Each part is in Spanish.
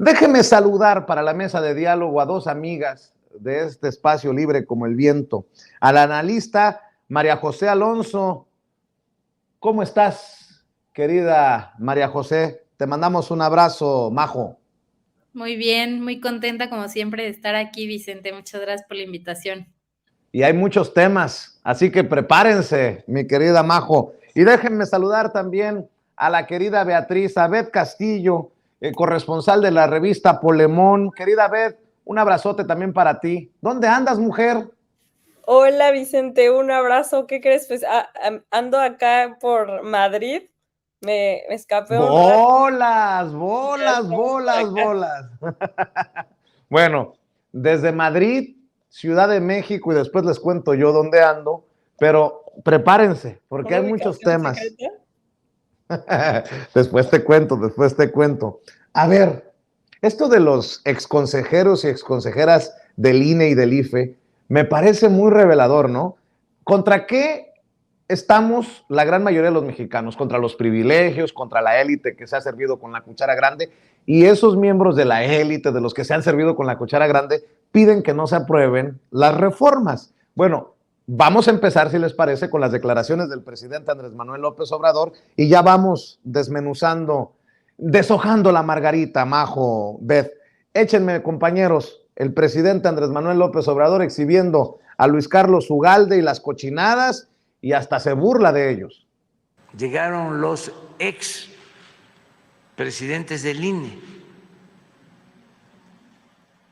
Déjeme saludar para la mesa de diálogo a dos amigas de este espacio libre como el viento. A la analista María José Alonso. ¿Cómo estás, querida María José? Te mandamos un abrazo, majo. Muy bien, muy contenta como siempre de estar aquí, Vicente. Muchas gracias por la invitación. Y hay muchos temas, así que prepárense, mi querida majo. Y déjenme saludar también a la querida Beatriz Abed Castillo, corresponsal de la revista Polemón. Querida Abed, un abrazote también para ti. ¿Dónde andas, mujer? Hola Vicente, un abrazo. ¿Qué crees? Pues ando acá por Madrid. Me escapé un rato. Bolas, Ya bolas, estamos por bolas, acá. bolas. Bueno, desde Madrid, Ciudad de México, y después les cuento yo dónde ando, pero prepárense, porque ¿Una hay muchos ubicación temas. secreta? Después te cuento, después te cuento. A ver, esto de los exconsejeros y exconsejeras del INE y del IFE me parece muy revelador, ¿no? ¿Contra qué estamos la gran mayoría de los mexicanos? Contra los privilegios, contra la élite que se ha servido con la cuchara grande, y esos miembros de la élite, de los que se han servido con la cuchara grande, piden que no se aprueben las reformas. Bueno, vamos a empezar, si les parece, con las declaraciones del presidente Andrés Manuel López Obrador y ya vamos desmenuzando, deshojando la margarita, Majo, Beth. Échenme, compañeros, el presidente Andrés Manuel López Obrador exhibiendo a Luis Carlos Ugalde y las cochinadas y hasta se burla de ellos. Llegaron los ex presidentes del INE,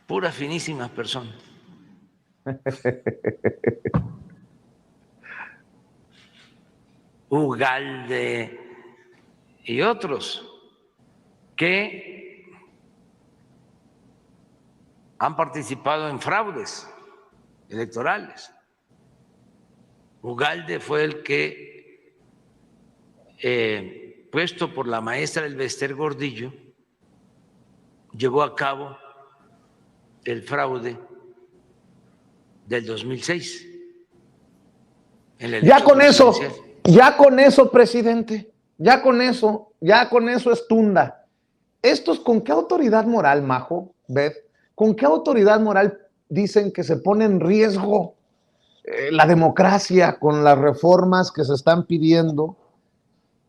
puras finísimas personas. Ugalde y otros que han participado en fraudes electorales. Ugalde fue el que, puesto por la maestra Elbester Gordillo, llevó a cabo el fraude del 2006. En la Ya con eso, presidente, ya con eso es tunda. ¿Estos con qué autoridad moral, Majo, Beth? ¿Con qué autoridad moral dicen que se pone en riesgo la democracia con las reformas que se están pidiendo?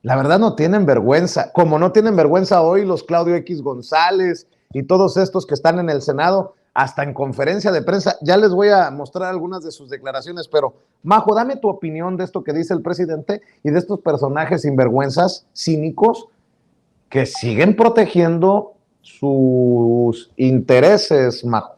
La verdad no tienen vergüenza, como no tienen vergüenza hoy los Claudio X González y todos estos que están en el Senado, hasta en conferencia de prensa. Ya les voy a mostrar algunas de sus declaraciones, pero Majo, dame tu opinión de esto que dice el presidente y de estos personajes sinvergüenzas, cínicos, que siguen protegiendo sus intereses, Majo.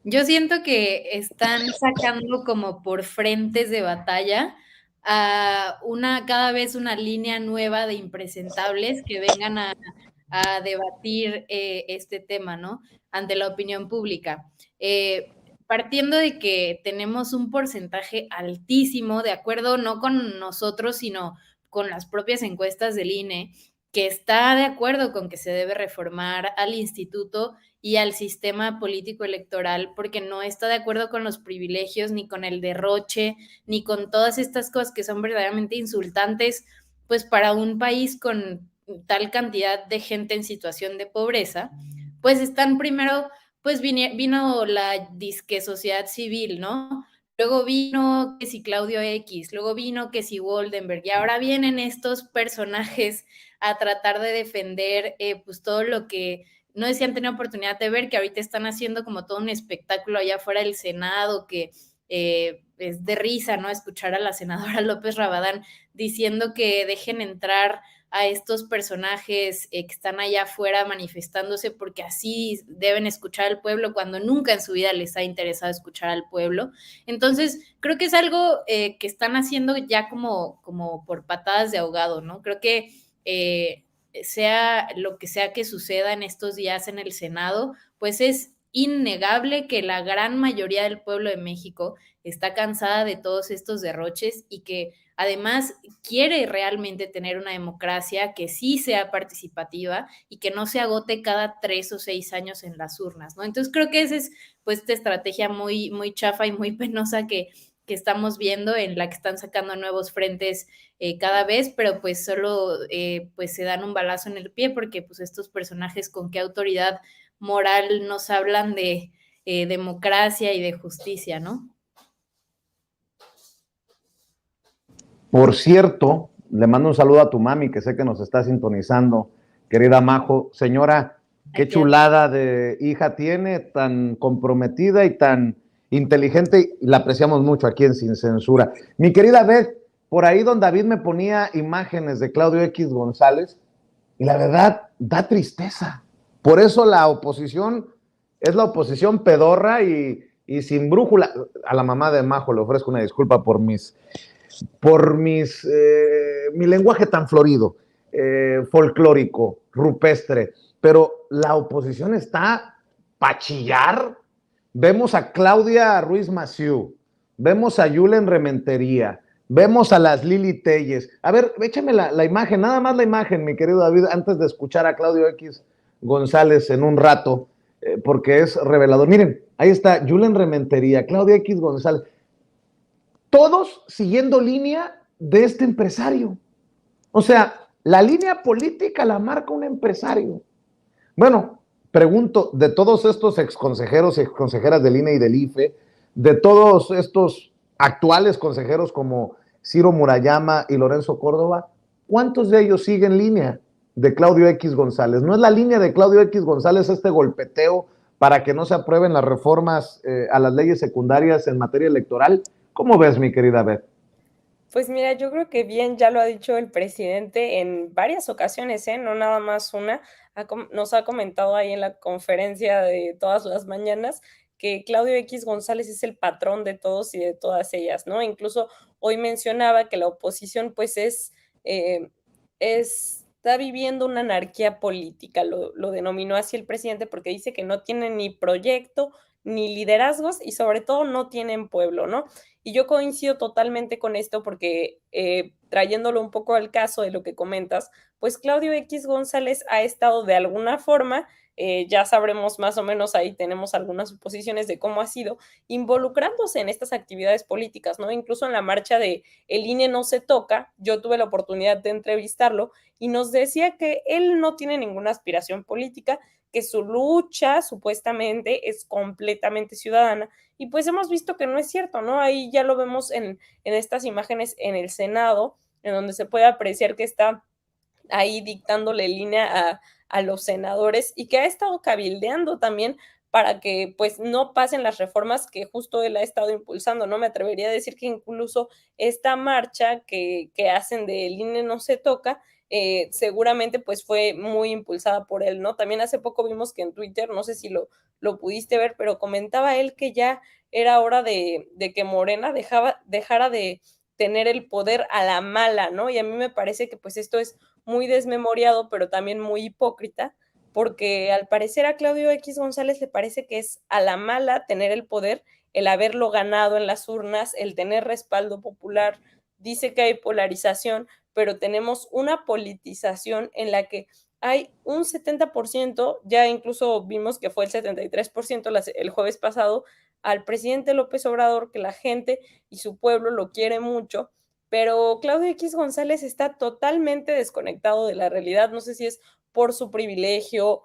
Yo siento que están sacando como por frentes de batalla a cada vez una línea nueva de impresentables que vengan a debatir este tema, ¿no? Ante la opinión pública. Partiendo de que tenemos un porcentaje altísimo, de acuerdo no con nosotros, sino con las propias encuestas del INE, que está de acuerdo con que se debe reformar al instituto y al sistema político electoral porque no está de acuerdo con los privilegios, ni con el derroche, ni con todas estas cosas que son verdaderamente insultantes, pues para un país con tal cantidad de gente en situación de pobreza, pues están primero, pues vino la disque sociedad civil, ¿no? Luego vino que si Claudio X, luego vino que si Goldenberg, y ahora vienen estos personajes a tratar de defender pues todo lo que no sé si han tenido oportunidad de ver que ahorita están haciendo como todo un espectáculo allá afuera del Senado, que es de risa, ¿no? Escuchar a la senadora López Rabadán diciendo que dejen entrar a estos personajes que están allá afuera manifestándose porque así deben escuchar al pueblo cuando nunca en su vida les ha interesado escuchar al pueblo. Entonces, creo que es algo que están haciendo ya como por patadas de ahogado, ¿no? Creo que sea lo que sea que suceda en estos días en el Senado, pues es innegable que la gran mayoría del pueblo de México está cansada de todos estos derroches y que además quiere realmente tener una democracia que sí sea participativa y que no se agote cada 3 o 6 años en las urnas, ¿no? Entonces creo que esa es pues esta estrategia muy, muy chafa y muy penosa que estamos viendo, en la que están sacando nuevos frentes cada vez, pero pues solo pues se dan un balazo en el pie, porque pues estos personajes con qué autoridad moral nos hablan de democracia y de justicia, ¿no? Por cierto, le mando un saludo a tu mami, que sé que nos está sintonizando, querida Majo. Señora, qué chulada de hija tiene, tan comprometida y tan inteligente, y la apreciamos mucho aquí en Sin Censura. Mi querida Beth, por ahí don David me ponía imágenes de Claudio X González, y la verdad, da tristeza. Por eso la oposición es la oposición pedorra y sin brújula. A la mamá de Majo le ofrezco una disculpa por mi lenguaje tan florido, folclórico, rupestre, pero la oposición está para chillar. Vemos a Claudia Ruiz Massieu, vemos a Yulen Rementería, vemos a las Lili Telles. A ver, échame la imagen, nada más la imagen, mi querido David, antes de escuchar a Claudio X González en un rato, porque es revelador. Miren, ahí está Yulen Rementería, Claudia X González, todos siguiendo línea de este empresario. O sea, la línea política la marca un empresario. Bueno, pregunto, de todos estos exconsejeros y exconsejeras del INE y del IFE, de todos estos actuales consejeros como Ciro Murayama y Lorenzo Córdoba, ¿cuántos de ellos siguen línea de Claudio X González? ¿No es la línea de Claudio X González este golpeteo para que no se aprueben las reformas a las leyes secundarias en materia electoral? ¿Cómo ves, mi querida Beth? Pues mira, yo creo que bien ya lo ha dicho el presidente en varias ocasiones, no nada más una. Nos ha comentado ahí en la conferencia de todas las mañanas que Claudio X González es el patrón de todos y de todas ellas, ¿no? Incluso hoy mencionaba que la oposición pues está viviendo una anarquía política, lo denominó así el presidente, porque dice que no tienen ni proyecto, ni liderazgos y sobre todo no tienen pueblo, ¿no? Y yo coincido totalmente con esto porque trayéndolo un poco al caso de lo que comentas, pues Claudio X González ha estado de alguna forma, ya sabremos más o menos, ahí tenemos algunas suposiciones de cómo ha sido, involucrándose en estas actividades políticas, ¿no? Incluso en la marcha de El INE no se toca, yo tuve la oportunidad de entrevistarlo y nos decía que él no tiene ninguna aspiración política, que su lucha supuestamente es completamente ciudadana, y pues hemos visto que no es cierto, ¿no? Ahí ya lo vemos en estas imágenes en el Senado, en donde se puede apreciar que está ahí dictándole línea a los senadores y que ha estado cabildeando también para que pues no pasen las reformas que justo él ha estado impulsando, ¿no? Me atrevería a decir que incluso esta marcha que hacen de El INE no se toca, seguramente pues fue muy impulsada por él, ¿no? También hace poco vimos que en Twitter, no sé si lo pudiste ver, pero comentaba él que ya era hora de que Morena dejara de tener el poder a la mala, ¿no? Y a mí me parece que pues esto es muy desmemoriado, pero también muy hipócrita, porque al parecer a Claudio X González le parece que es a la mala tener el poder, el haberlo ganado en las urnas, el tener respaldo popular. Dice que hay polarización, pero tenemos una politización en la que hay un 70%, ya incluso vimos que fue el 73% el jueves pasado, al presidente López Obrador, que la gente y su pueblo lo quiere mucho, pero Claudio X González está totalmente desconectado de la realidad. No sé si es por su privilegio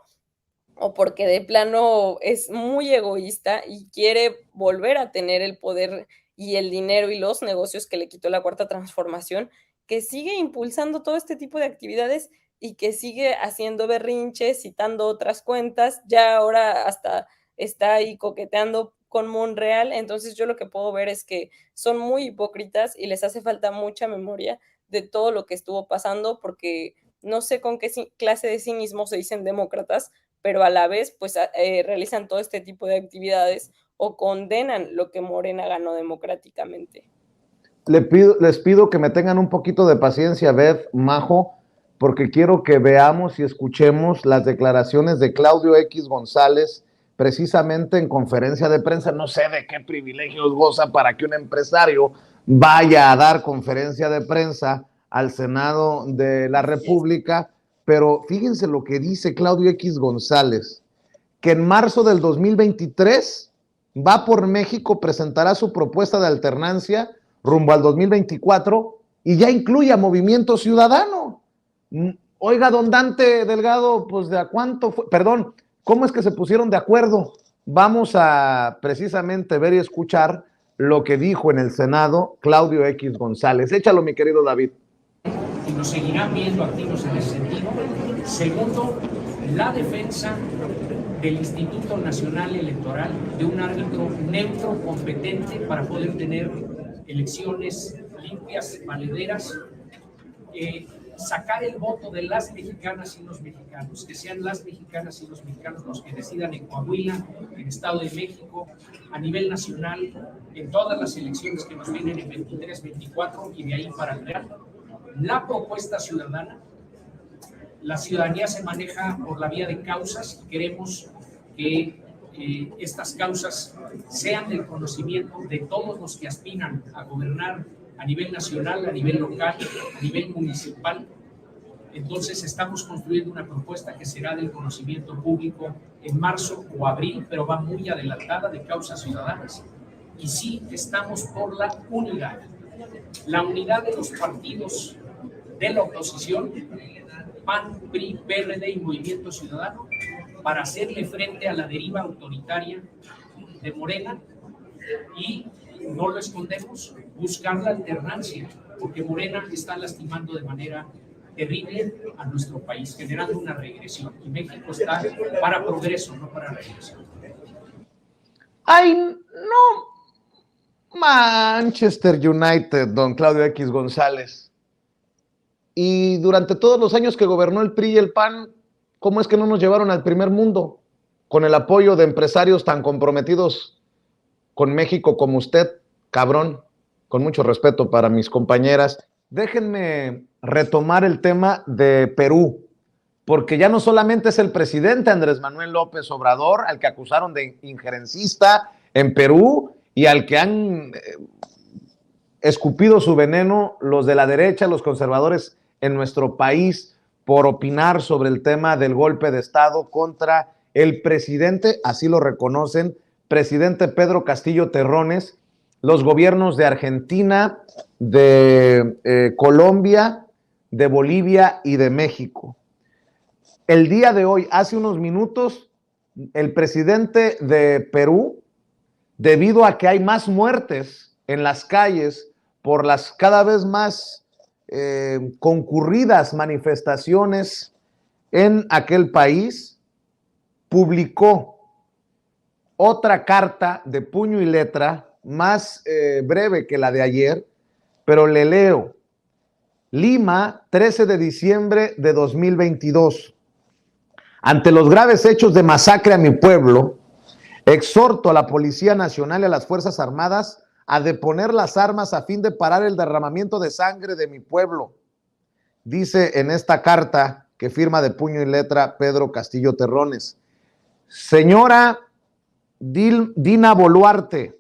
o porque de plano es muy egoísta y quiere volver a tener el poder y el dinero y los negocios que le quitó la Cuarta Transformación, que sigue impulsando todo este tipo de actividades y que sigue haciendo berrinches, citando otras cuentas, ya ahora hasta está ahí coqueteando con Monreal. Entonces yo lo que puedo ver es que son muy hipócritas y les hace falta mucha memoria de todo lo que estuvo pasando, porque no sé con qué clase de cinismo se dicen demócratas, pero a la vez pues realizan todo este tipo de actividades o condenan lo que Morena ganó democráticamente. Les pido que me tengan un poquito de paciencia, Beth, Majo, porque quiero que veamos y escuchemos las declaraciones de Claudio X González precisamente en conferencia de prensa. No sé de qué privilegios goza para que un empresario vaya a dar conferencia de prensa al Senado de la República, pero fíjense lo que dice Claudio X González, que en marzo del 2023 Va por México, presentará su propuesta de alternancia rumbo al 2024 y ya incluye a Movimiento Ciudadano. Oiga, don Dante Delgado, pues ¿de a cuánto fue? Perdón, ¿cómo es que se pusieron de acuerdo? Vamos a precisamente ver y escuchar lo que dijo en el Senado Claudio X González. Échalo, mi querido David. Y nos seguirán viendo activos en ese sentido. Segundo, la defensa del Instituto Nacional Electoral, de un árbitro neutro, competente, para poder tener elecciones limpias, valederas, sacar el voto de las mexicanas y los mexicanos, que sean las mexicanas y los mexicanos los que decidan en Coahuila, en Estado de México, a nivel nacional, en todas las elecciones que nos vienen en 23, 24 y de ahí para el Real. La propuesta ciudadana, la ciudadanía se maneja por la vía de causas y queremos que estas causas sean del conocimiento de todos los que aspiran a gobernar a nivel nacional, a nivel local, a nivel municipal. Entonces estamos construyendo una propuesta que será del conocimiento público en marzo o abril, pero va muy adelantada, de causas ciudadanas. Y sí estamos por la unidad de los partidos de la oposición, PAN, PRI, PRD y Movimiento Ciudadano, para hacerle frente a la deriva autoritaria de Morena y, no lo escondemos, buscar la alternancia, porque Morena está lastimando de manera terrible a nuestro país, generando una regresión, y México está para progreso, no para regresión. ¡Ay, no! Manchester United, don Claudio X González. Y durante todos los años que gobernó el PRI y el PAN, ¿cómo es que no nos llevaron al primer mundo? Con el apoyo de empresarios tan comprometidos con México como usted, cabrón, con mucho respeto para mis compañeras. Déjenme retomar el tema de Perú, porque ya no solamente es el presidente Andrés Manuel López Obrador, al que acusaron de injerencista en Perú y al que han escupido su veneno los de la derecha, los conservadores en nuestro país, por opinar sobre el tema del golpe de Estado contra el presidente, así lo reconocen, presidente Pedro Castillo Terrones, los gobiernos de Argentina, de Colombia, de Bolivia y de México. El día de hoy, hace unos minutos, el presidente de Perú, debido a que hay más muertes en las calles por las cada vez más concurridas manifestaciones en aquel país, publicó otra carta de puño y letra, más breve que la de ayer, pero le leo. Lima, 13 de diciembre de 2022. Ante los graves hechos de masacre a mi pueblo, exhorto a la Policía Nacional y a las Fuerzas Armadas a deponer las armas a fin de parar el derramamiento de sangre de mi pueblo. Dice en esta carta que firma de puño y letra Pedro Castillo Terrones. Señora Dina Boluarte,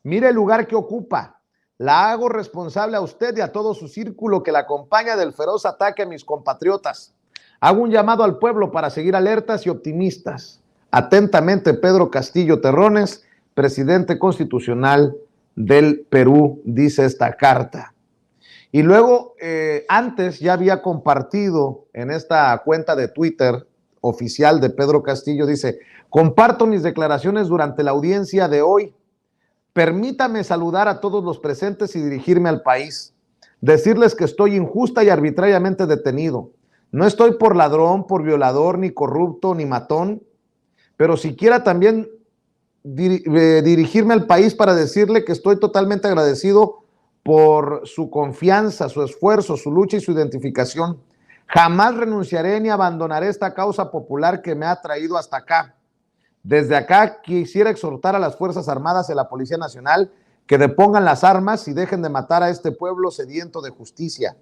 mire el lugar que ocupa. La hago responsable a usted y a todo su círculo que la acompaña del feroz ataque a mis compatriotas. Hago un llamado al pueblo para seguir alertas y optimistas. Atentamente, Pedro Castillo Terrones, presidente constitucional del Perú, dice esta carta. Y luego, antes ya había compartido en esta cuenta de Twitter oficial de Pedro Castillo, dice: comparto mis declaraciones durante la audiencia de hoy. Permítame saludar a todos los presentes y dirigirme al país. Decirles que estoy injusta y arbitrariamente detenido. No estoy por ladrón, por violador, ni corrupto, ni matón, pero siquiera también dirigirme al país para decirle que estoy totalmente agradecido por su confianza, su esfuerzo, su lucha y su identificación. Jamás renunciaré ni abandonaré esta causa popular que me ha traído hasta acá. Desde acá quisiera exhortar a las Fuerzas Armadas y a la Policía Nacional que depongan las armas y dejen de matar a este pueblo sediento de justicia.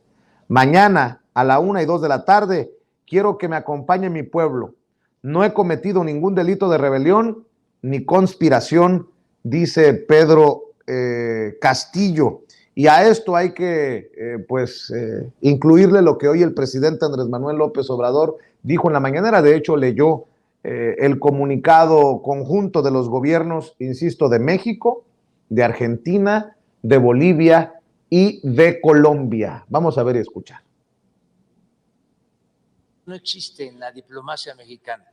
Mañana a la 1 y 2 de la tarde quiero que me acompañe mi pueblo. No he cometido ningún delito de rebelión ni conspiración, dice Pedro Castillo. Y a esto hay que incluirle lo que hoy el presidente Andrés Manuel López Obrador dijo en la mañanera. De hecho, leyó el comunicado conjunto de los gobiernos, insisto, de México, de Argentina, de Bolivia y de Colombia. Vamos a ver y escuchar. No existe en la diplomacia mexicana.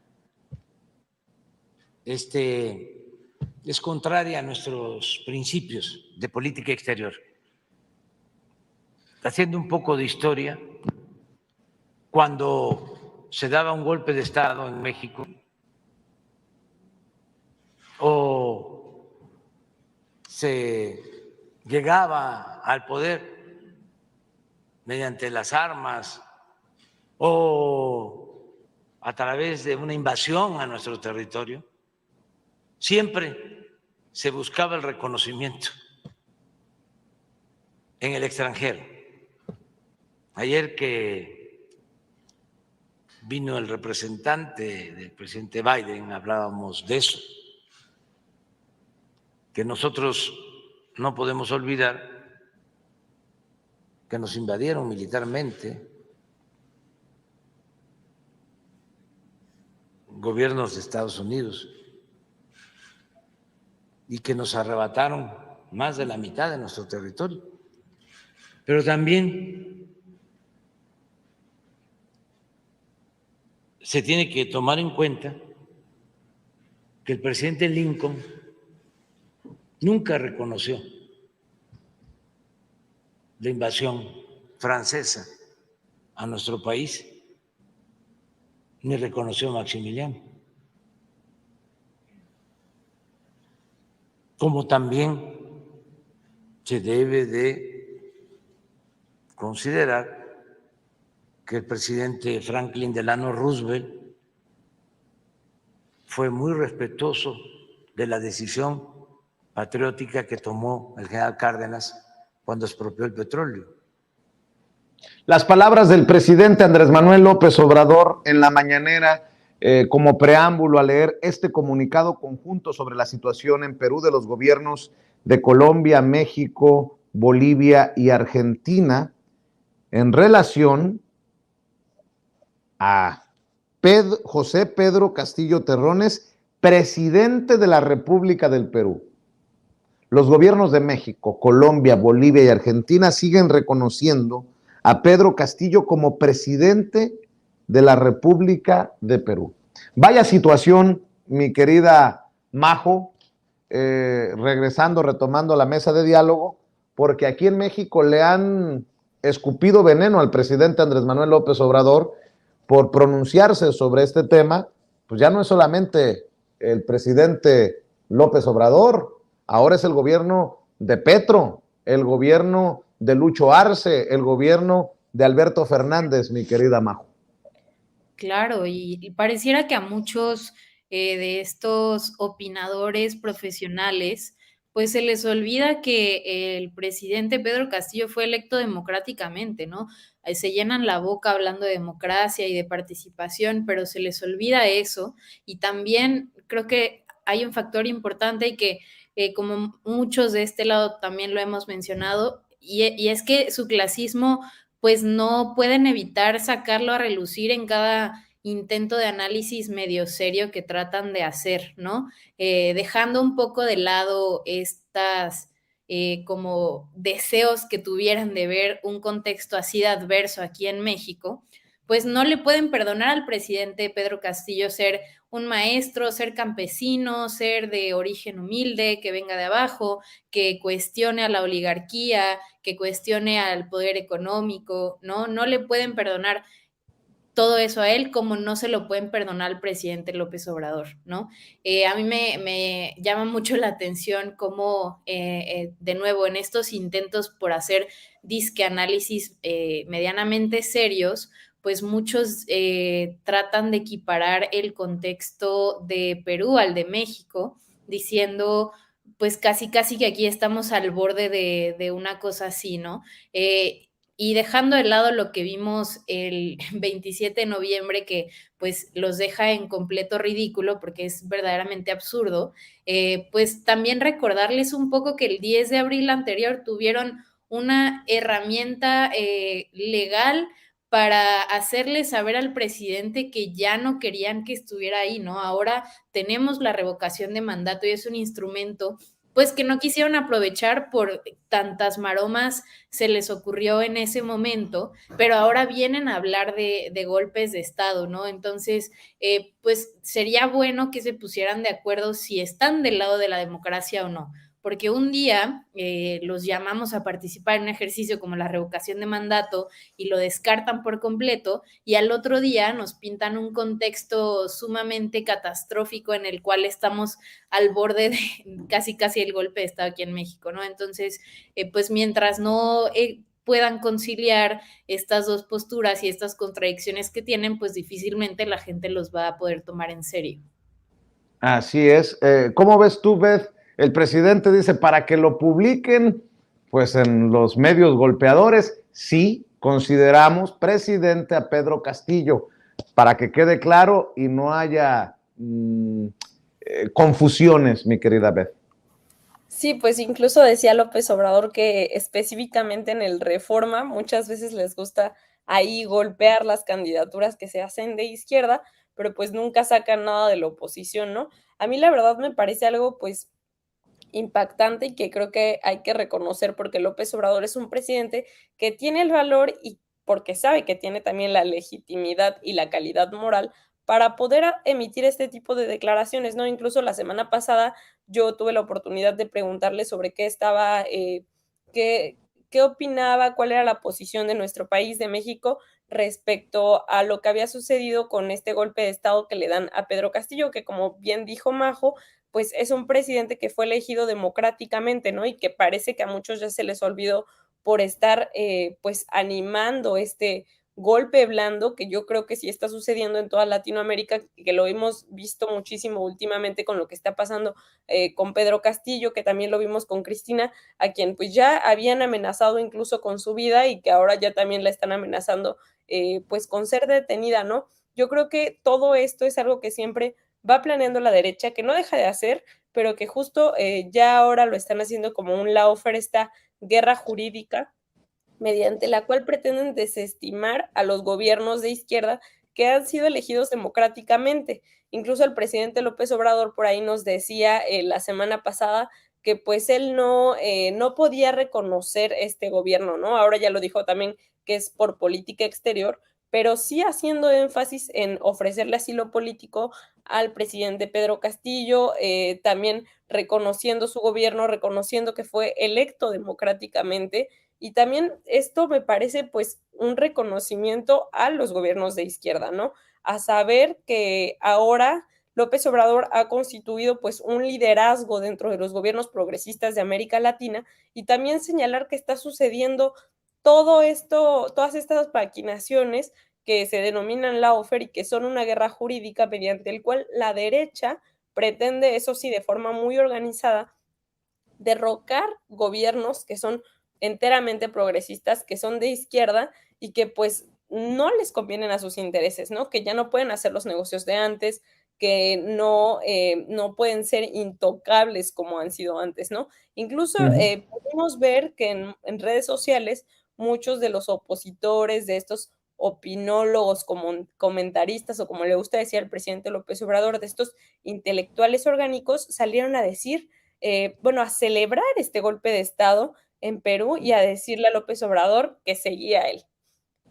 Es contraria a nuestros principios de política exterior. Haciendo un poco de historia, cuando se daba un golpe de Estado en México o se llegaba al poder mediante las armas o a través de una invasión a nuestro territorio, siempre se buscaba el reconocimiento en el extranjero. Ayer que vino el representante del presidente Biden, hablábamos de eso, que nosotros no podemos olvidar que nos invadieron militarmente gobiernos de Estados Unidos y que nos arrebataron más de la mitad de nuestro territorio. Pero también se tiene que tomar en cuenta que el presidente Lincoln nunca reconoció la invasión francesa a nuestro país, ni reconoció a Maximiliano. Como también se debe de considerar que el presidente Franklin Delano Roosevelt fue muy respetuoso de la decisión patriótica que tomó el general Cárdenas cuando expropió el petróleo. Las palabras del presidente Andrés Manuel López Obrador en la mañanera como preámbulo a leer este comunicado conjunto sobre la situación en Perú de los gobiernos de Colombia, México, Bolivia y Argentina en relación a José Pedro Castillo Terrones, presidente de la República del Perú. Los gobiernos de México, Colombia, Bolivia y Argentina siguen reconociendo a Pedro Castillo como presidente de la República de Perú. Vaya situación, mi querida Majo, regresando, retomando la mesa de diálogo, porque aquí en México le han escupido veneno al presidente Andrés Manuel López Obrador por pronunciarse sobre este tema. Pues ya no es solamente el presidente López Obrador, ahora es el gobierno de Petro, el gobierno de Lucho Arce, el gobierno de Alberto Fernández, mi querida Majo. Claro, y pareciera que a muchos de estos opinadores profesionales, pues se les olvida que el presidente Pedro Castillo fue electo democráticamente, ¿no? Se llenan la boca hablando de democracia y de participación, pero se les olvida eso. Y también creo que hay un factor importante y que, como muchos de este lado también lo hemos mencionado, y es que su clasismo pues no pueden evitar sacarlo a relucir en cada intento de análisis medio serio que tratan de hacer, ¿no? Dejando un poco de lado estas como deseos que tuvieran de ver un contexto así de adverso aquí en México, pues no le pueden perdonar al presidente Pedro Castillo ser un maestro, ser campesino, ser de origen humilde, que venga de abajo, que cuestione a la oligarquía, que cuestione al poder económico, ¿no? No le pueden perdonar todo eso a él como no se lo pueden perdonar al presidente López Obrador, ¿no? A mí me llama mucho la atención cómo, de nuevo, en estos intentos por hacer disque análisis medianamente serios, pues muchos tratan de equiparar el contexto de Perú al de México, diciendo pues casi que aquí estamos al borde de una cosa así, ¿no? Y dejando de lado lo que vimos el 27 de noviembre, que pues los deja en completo ridículo porque es verdaderamente absurdo, pues también recordarles un poco que el 10 de abril anterior tuvieron una herramienta legal para hacerle saber al presidente que ya no querían que estuviera ahí, ¿no? Ahora tenemos la revocación de mandato y es un instrumento pues que no quisieron aprovechar por tantas maromas se les ocurrió en ese momento, pero ahora vienen a hablar de golpes de Estado, ¿no? Entonces, pues sería bueno que se pusieran de acuerdo si están del lado de la democracia o no, porque un día los llamamos a participar en un ejercicio como la revocación de mandato y lo descartan por completo, y al otro día nos pintan un contexto sumamente catastrófico en el cual estamos al borde de casi el golpe de Estado aquí en México, ¿no? Entonces, pues mientras no puedan conciliar estas dos posturas y estas contradicciones que tienen, pues difícilmente la gente los va a poder tomar en serio. Así es. ¿Cómo ves tú, Beth? El presidente dice, para que lo publiquen, pues en los medios golpeadores, sí, consideramos presidente a Pedro Castillo, para que quede claro y no haya confusiones, mi querida Beth. Sí, pues incluso decía López Obrador que específicamente en el Reforma muchas veces les gusta ahí golpear las candidaturas que se hacen de izquierda, pero pues nunca sacan nada de la oposición, ¿no? A mí la verdad me parece algo pues impactante y que creo que hay que reconocer porque López Obrador es un presidente que tiene el valor y porque sabe que tiene también la legitimidad y la calidad moral para poder emitir este tipo de declaraciones, ¿no? Incluso la semana pasada yo tuve la oportunidad de preguntarle sobre qué estaba, qué opinaba, cuál era la posición de nuestro país, de México, respecto a lo que había sucedido con este golpe de Estado que le dan a Pedro Castillo, que como bien dijo Majo, pues es un presidente que fue elegido democráticamente, ¿no? Y que parece que a muchos ya se les olvidó por estar, pues, animando este golpe blando, que yo creo que sí está sucediendo en toda Latinoamérica, que lo hemos visto muchísimo últimamente con lo que está pasando con Pedro Castillo, que también lo vimos con Cristina, a quien pues ya habían amenazado incluso con su vida y que ahora ya también la están amenazando pues con ser detenida, ¿no? Yo creo que todo esto es algo que siempre va planeando la derecha, que no deja de hacer, pero que justo ya ahora lo están haciendo como un lawfare, esta guerra jurídica mediante la cual pretenden desestimar a los gobiernos de izquierda que han sido elegidos democráticamente. Incluso el presidente López Obrador por ahí nos decía la semana pasada que pues él no podía reconocer este gobierno, ¿no? Ahora ya lo dijo también que es por política exterior, pero sí haciendo énfasis en ofrecerle asilo político al presidente Pedro Castillo, también reconociendo su gobierno, reconociendo que fue electo democráticamente, y también esto me parece pues un reconocimiento a los gobiernos de izquierda, ¿no? A saber que ahora López Obrador ha constituido pues un liderazgo dentro de los gobiernos progresistas de América Latina y también señalar que está sucediendo todo esto, todas estas maquinaciones que se denominan lawfare y que son una guerra jurídica mediante el cual la derecha pretende, eso sí, de forma muy organizada, derrocar gobiernos que son enteramente progresistas, que son de izquierda y que pues no les convienen a sus intereses, ¿no? Que ya no pueden hacer los negocios de antes, que no pueden ser intocables como han sido antes, ¿no? Incluso podemos ver que en redes sociales muchos de los opositores de estos opinólogos, como comentaristas o como le gusta decir al presidente López Obrador, de estos intelectuales orgánicos, salieron a decir, bueno, a celebrar este golpe de Estado en Perú y a decirle a López Obrador que seguía él.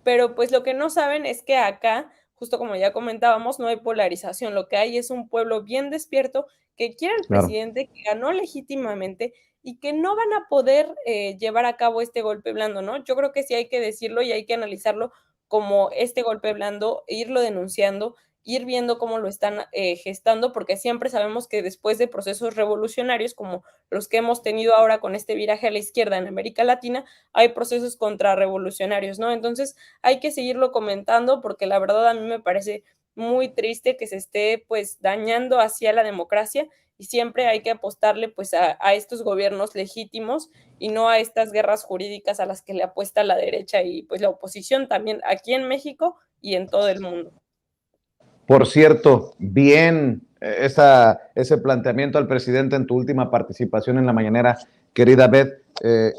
Pero pues lo que no saben es que acá, justo como ya comentábamos, no hay polarización, lo que hay es un pueblo bien despierto que quiere al presidente, que ganó legítimamente y que no van a poder llevar a cabo este golpe blando, ¿no? Yo creo que sí hay que decirlo y hay que analizarlo como este golpe blando, e irlo denunciando, ir viendo cómo lo están gestando, porque siempre sabemos que después de procesos revolucionarios como los que hemos tenido ahora con este viraje a la izquierda en América Latina, hay procesos contrarrevolucionarios, ¿no? Entonces hay que seguirlo comentando porque la verdad a mí me parece muy triste que se esté pues dañando hacia la democracia y siempre hay que apostarle pues a estos gobiernos legítimos y no a estas guerras jurídicas a las que le apuesta la derecha y pues la oposición también aquí en México y en todo el mundo. Por cierto, bien ese planteamiento al presidente en tu última participación en la mañanera, querida Beth,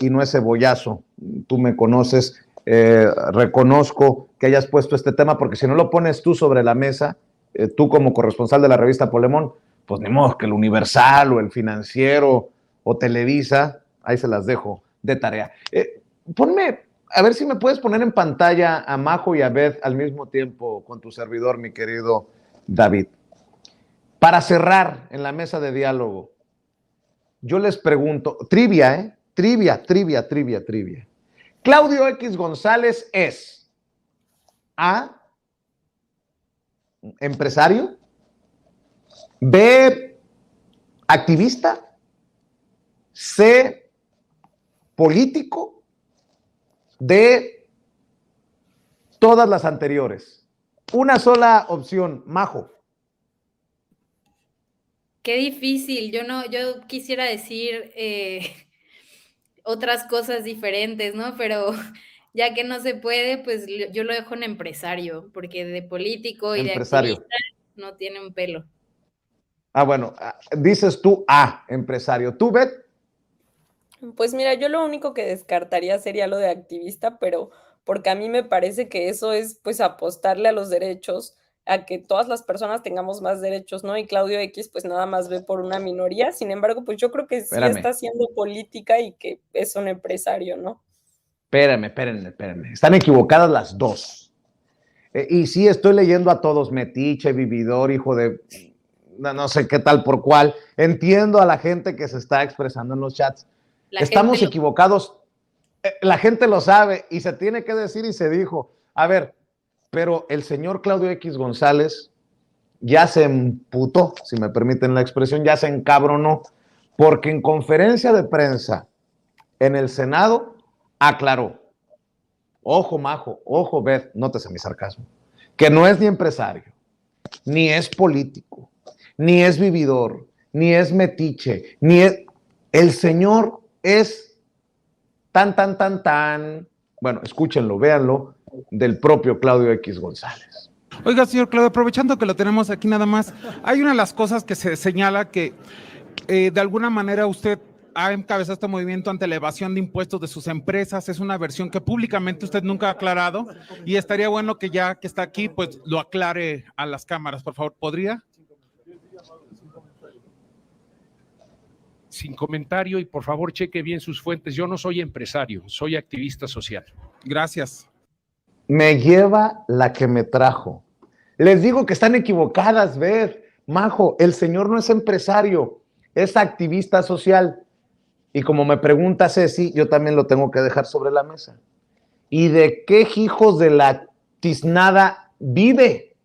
y no es cebollazo, tú me conoces, reconozco que hayas puesto este tema, porque si no lo pones tú sobre la mesa, tú como corresponsal de la revista Polemón, pues ni modo que el Universal o el Financiero o Televisa, ahí se las dejo de tarea. Ponme, a ver si me puedes poner en pantalla a Majo y a Beth al mismo tiempo con tu servidor, mi querido David. Para cerrar en la mesa de diálogo, yo les pregunto, trivia. Claudio X González es A, empresario, B, activista, C, político, D, todas las anteriores. Una sola opción, Majo. Qué difícil. Yo quisiera decir otras cosas diferentes, ¿no? Pero ya que no se puede, pues yo lo dejo en empresario, porque de político y Empresario. de activista no tiene un pelo. Bueno, dices tú A, empresario. ¿Tú, Beth? Pues mira, yo lo único que descartaría sería lo de activista, pero porque a mí me parece que eso es pues apostarle a los derechos, a que todas las personas tengamos más derechos, ¿no? Y Claudio X pues nada más ve por una minoría, sin embargo, pues yo creo que sí Espérame. está haciendo política y que es un empresario, ¿no? Espérenme. Están equivocadas las dos. Y sí, estoy leyendo a todos, metiche, vividor, hijo de no sé qué tal por cual. Entiendo a la gente que se está expresando en los chats. Estamos equivocados. La gente lo sabe y se tiene que decir y se dijo. A ver, pero el señor Claudio X González ya se emputó, si me permiten la expresión, ya se encabronó, porque en conferencia de prensa en el Senado aclaró, ojo Majo, ojo Beth, nótese mi sarcasmo, que no es ni empresario, ni es político, ni es vividor, ni es metiche, ni es... El señor es tan, bueno, escúchenlo, véanlo, del propio Claudio X González. Oiga, señor Claudio, aprovechando que lo tenemos aquí nada más, hay una de las cosas que se señala que de alguna manera usted ha encabezado este movimiento ante la evasión de impuestos de sus empresas. Es una versión que públicamente usted nunca ha aclarado y estaría bueno que ya que está aquí, pues lo aclare a las cámaras, por favor. ¿Podría? Sin comentario y por favor cheque bien sus fuentes. Yo no soy empresario, soy activista social. Gracias. Me lleva la que me trajo. Les digo que están equivocadas, Beth, Majo, el señor no es empresario, es activista social. Y como me pregunta Ceci, yo también lo tengo que dejar sobre la mesa. ¿Y de qué hijos de la tiznada vive?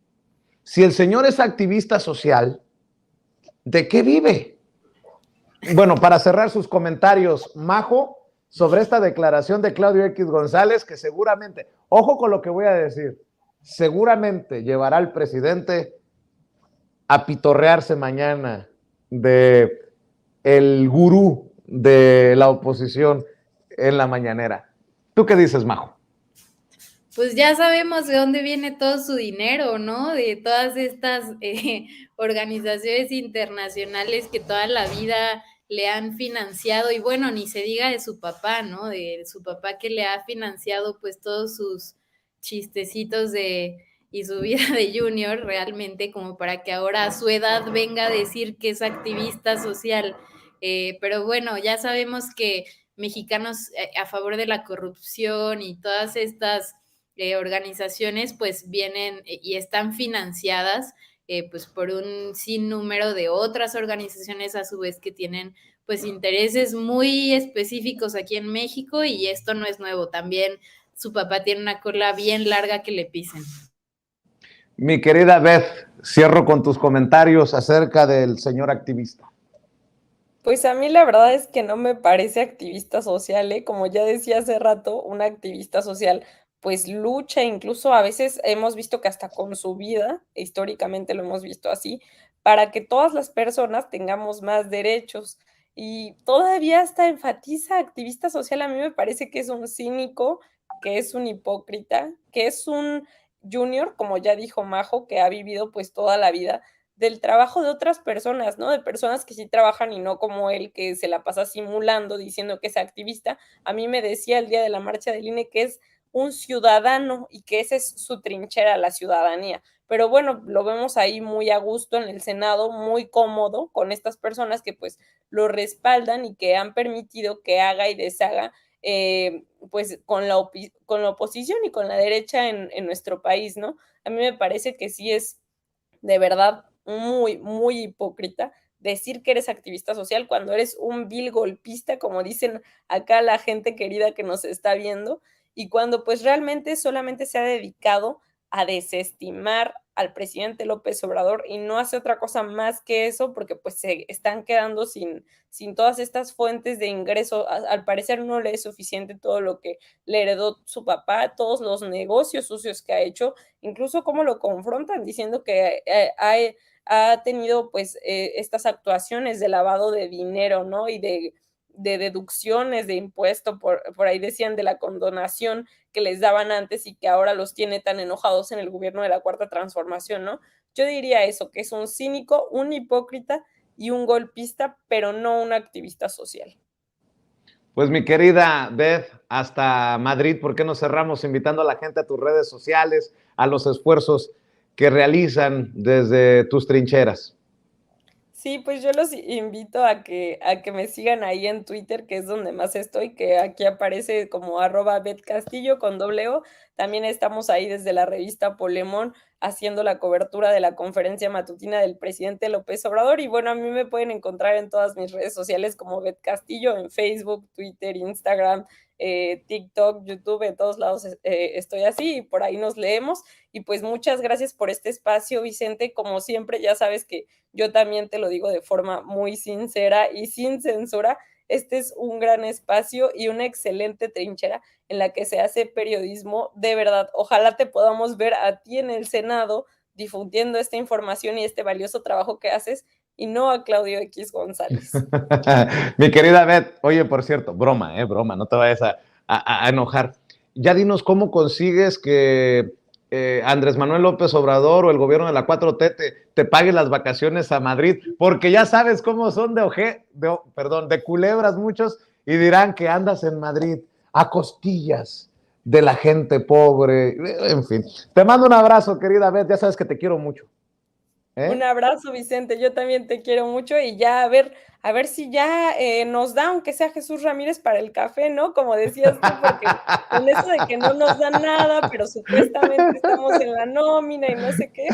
Si el señor es activista social, ¿de qué vive? Bueno, para cerrar sus comentarios, Majo, sobre esta declaración de Claudio X González, que seguramente, ojo con lo que voy a decir, seguramente llevará al presidente a pitorrearse mañana de el gurú de la oposición en la mañanera. ¿Tú qué dices, Majo? Pues ya sabemos de dónde viene todo su dinero, ¿no? De todas estas organizaciones internacionales que toda la vida le han financiado, y bueno, ni se diga de su papá, ¿no? De su papá que le ha financiado pues todos sus chistecitos y su vida de junior realmente, como para que ahora a su edad venga a decir que es activista social. Pero bueno, ya sabemos que mexicanos a favor de la corrupción y todas estas organizaciones pues vienen y están financiadas pues por un sinnúmero de otras organizaciones a su vez que tienen pues intereses muy específicos aquí en México, y esto no es nuevo. También su papá tiene una cola bien larga que le pisen. Mi querida Beth, cierro con tus comentarios acerca del señor activista. Pues a mí la verdad es que no me parece activista social, ¿eh? Como ya decía hace rato, una activista social pues lucha, incluso a veces hemos visto que hasta con su vida, históricamente lo hemos visto así, para que todas las personas tengamos más derechos. Y todavía hasta enfatiza activista social. A mí me parece que es un cínico, que es un hipócrita, que es un junior, como ya dijo Majo, que ha vivido pues toda la vida del trabajo de otras personas, ¿no? De personas que sí trabajan y no como él, que se la pasa simulando, diciendo que es activista. A mí me decía el día de la marcha del INE que es un ciudadano y que esa es su trinchera, la ciudadanía. Pero bueno, lo vemos ahí muy a gusto en el Senado, muy cómodo con estas personas que pues lo respaldan y que han permitido que haga y deshaga pues con con la oposición y con la derecha en nuestro país, ¿no? A mí me parece que sí es de verdad muy, muy hipócrita decir que eres activista social cuando eres un vil golpista, como dicen acá la gente querida que nos está viendo, y cuando pues realmente solamente se ha dedicado a desestimar al presidente López Obrador y no hace otra cosa más que eso porque pues se están quedando sin todas estas fuentes de ingreso. Al parecer no le es suficiente todo lo que le heredó su papá, todos los negocios sucios que ha hecho, incluso cómo lo confrontan diciendo que ha tenido pues estas actuaciones de lavado de dinero, ¿no? Y de deducciones de impuesto, por ahí decían de la condonación que les daban antes y que ahora los tiene tan enojados en el gobierno de la Cuarta Transformación, ¿no? Yo diría eso, que es un cínico, un hipócrita y un golpista, pero no un activista social. Pues mi querida Beth, hasta Madrid, ¿por qué no cerramos invitando a la gente a tus redes sociales, a los esfuerzos que realizan desde tus trincheras? Sí, pues yo los invito a que me sigan ahí en Twitter, que es donde más estoy, que aquí aparece como @betcastillo con doble O. También estamos ahí desde la revista Polemón haciendo la cobertura de la conferencia matutina del presidente López Obrador. Y bueno, a mí me pueden encontrar en todas mis redes sociales como Bet Castillo, en Facebook, Twitter, Instagram, TikTok, YouTube, en todos lados estoy así y por ahí nos leemos. Y pues muchas gracias por este espacio, Vicente. Como siempre, ya sabes que yo también te lo digo de forma muy sincera y sin censura. Este es un gran espacio y una excelente trinchera en la que se hace periodismo de verdad. Ojalá te podamos ver a ti en el Senado difundiendo esta información y este valioso trabajo que haces y no a Claudio X González. Mi querida Beth, oye, por cierto, broma, broma, no te vayas a enojar. Ya dinos cómo consigues que Andrés Manuel López Obrador o el gobierno de la 4T te pague las vacaciones a Madrid, porque ya sabes cómo son de culebras muchos y dirán que andas en Madrid a costillas de la gente pobre, en fin. Te mando un abrazo, querida Beth, ya sabes que te quiero mucho. Un abrazo, Vicente, yo también te quiero mucho y ya a ver si ya nos da, aunque sea Jesús Ramírez para el café, ¿no? Como decías tú, porque con eso de que no nos dan nada, pero supuestamente estamos en la nómina y no sé qué,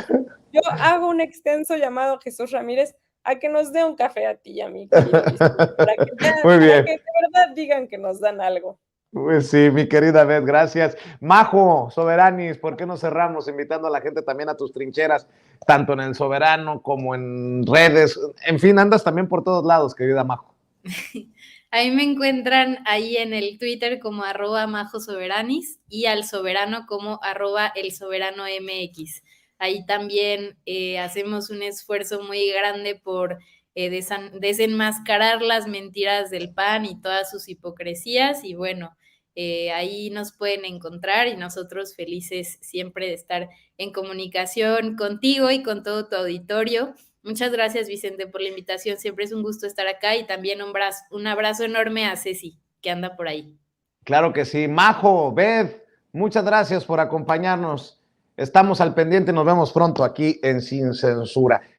yo hago un extenso llamado a Jesús Ramírez a que nos dé un café a ti y a mí, querido Vicente, para que Muy bien. de verdad digan que nos dan algo. Pues sí, mi querida Beth, gracias. Majo, Soberanis, ¿por qué no cerramos invitando a la gente también a tus trincheras, tanto en el Soberano como en redes? En fin, andas también por todos lados, querida Majo. Ahí me encuentran ahí en el Twitter como @majosoberanis y al Soberano como @elsoberanomx. Ahí también hacemos un esfuerzo muy grande por desenmascarar las mentiras del PAN y todas sus hipocresías y bueno, ahí nos pueden encontrar y nosotros felices siempre de estar en comunicación contigo y con todo tu auditorio. Muchas gracias, Vicente, por la invitación. Siempre es un gusto estar acá y también un abrazo enorme a Ceci, que anda por ahí. Claro que sí. Majo, Beth, muchas gracias por acompañarnos. Estamos al pendiente, nos vemos pronto aquí en Sin Censura.